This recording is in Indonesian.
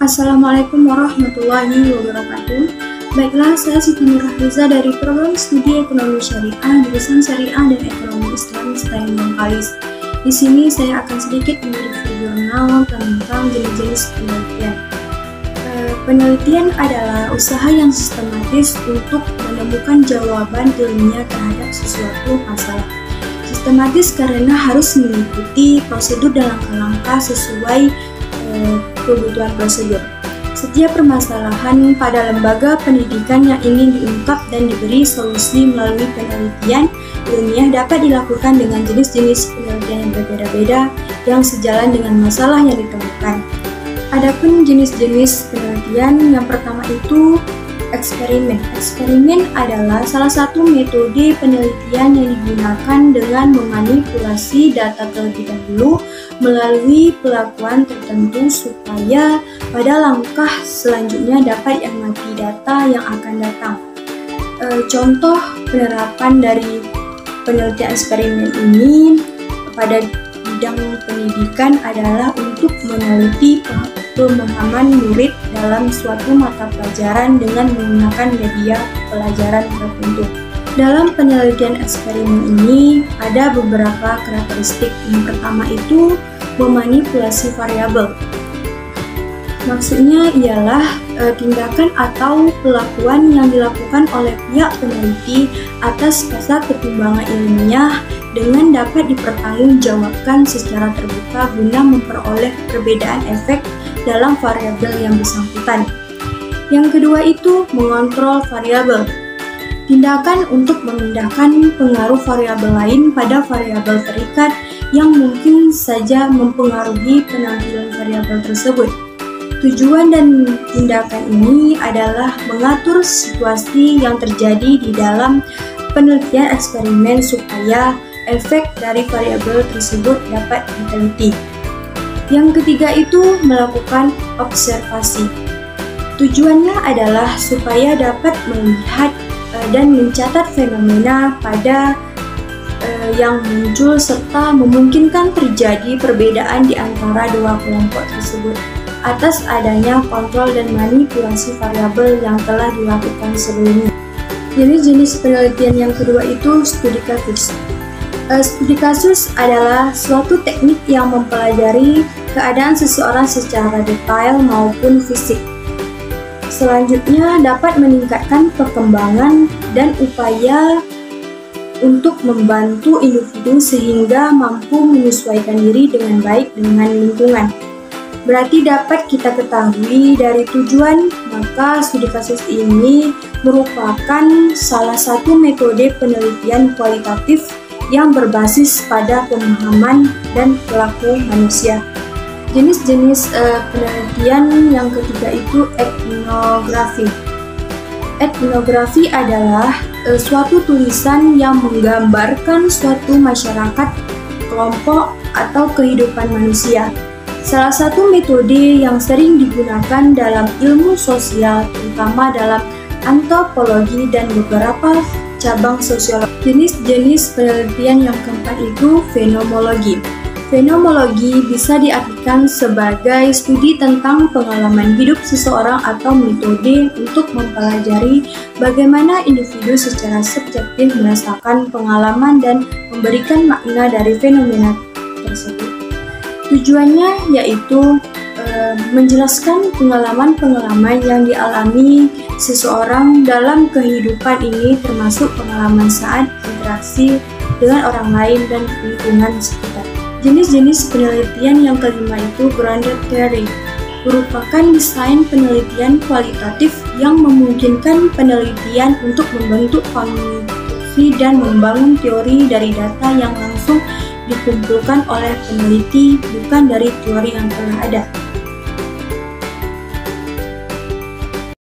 Assalamualaikum warahmatullahi wabarakatuh. Baiklah, saya Siti Nurhaliza dari Program Studi Ekonomi Syariah, jurusan Syariah dan Ekonomi Islam STM Bangkalis. Di sini saya akan sedikit mereview jurnal tentang jenis-jenis penelitian. Penelitian adalah usaha yang sistematis untuk menemukan jawaban ilmiah terhadap sesuatu masalah. Sistematis karena harus mengikuti prosedur dan langkah-langkah sesuai kebutuhan prosedur. Setiap permasalahan pada lembaga pendidikan yang ingin diungkap dan diberi solusi melalui penelitian ilmiah dapat dilakukan dengan jenis-jenis penelitian yang berbeda-beda yang sejalan dengan masalah yang ditemukan. Adapun jenis-jenis penelitian, yang pertama itu eksperimen. Eksperimen adalah salah satu metode penelitian yang digunakan dengan memanipulasi data terlebih dahulu melalui pelakuan tertentu supaya pada langkah selanjutnya dapat mengamati data yang akan datang. Contoh penerapan dari penelitian eksperimen ini pada bidang pendidikan adalah untuk meneliti pemahaman murid dalam suatu mata pelajaran dengan menggunakan media pelajaran tertentu. Dalam penelitian eksperimen ini ada beberapa karakteristik. Yang pertama itu memanipulasi variabel. Maksudnya ialah tindakan atau pelakuan yang dilakukan oleh pihak peneliti atas dasar pertimbangan ilmiah dengan dapat dipertanggungjawabkan secara terbuka guna memperoleh perbedaan efek dalam variabel yang bersangkutan. Yang kedua itu mengontrol variabel. Tindakan untuk memindahkan pengaruh variabel lain pada variabel terikat yang mungkin saja mempengaruhi penampilan variabel tersebut. Tujuan dan tindakan ini adalah mengatur situasi yang terjadi di dalam penelitian eksperimen supaya efek dari variabel tersebut dapat diteliti. Yang ketiga itu melakukan observasi. Tujuannya adalah supaya dapat melihat dan mencatat fenomena pada yang muncul serta memungkinkan terjadi perbedaan di antara dua kelompok tersebut atas adanya kontrol dan manipulasi variabel yang telah dilakukan sebelumnya. Jenis-jenis penelitian yang kedua itu studi kasus. Studi kasus adalah suatu teknik yang mempelajari keadaan seseorang secara detail maupun fisik. Selanjutnya dapat meningkatkan perkembangan dan upaya untuk membantu individu sehingga mampu menyesuaikan diri dengan baik dengan lingkungan. Berarti dapat kita ketahui dari tujuan, maka studi kasus ini merupakan salah satu metode penelitian kualitatif yang berbasis pada pemahaman dan perilaku manusia. Jenis-jenis penelitian yang ketiga itu etnografi. Etnografi adalah suatu tulisan yang menggambarkan suatu masyarakat, kelompok, atau kehidupan manusia. Salah satu metode yang sering digunakan dalam ilmu sosial, terutama dalam antropologi dan beberapa cabang sosiologi. Jenis-jenis penelitian yang keempat itu fenomenologi. Fenomenologi bisa diartikan sebagai studi tentang pengalaman hidup seseorang atau metode untuk mempelajari bagaimana individu secara subjektif merasakan pengalaman dan memberikan makna dari fenomena tersebut. Tujuannya yaitu menjelaskan pengalaman-pengalaman yang dialami seseorang dalam kehidupan ini, termasuk pengalaman saat interaksi dengan orang lain dan lingkungan sekitar. Jenis-jenis penelitian yang kelima itu grounded theory, merupakan desain penelitian kualitatif yang memungkinkan penelitian untuk membentuk konklusi dan membangun teori dari data yang langsung dikumpulkan oleh peneliti, bukan dari teori yang telah ada.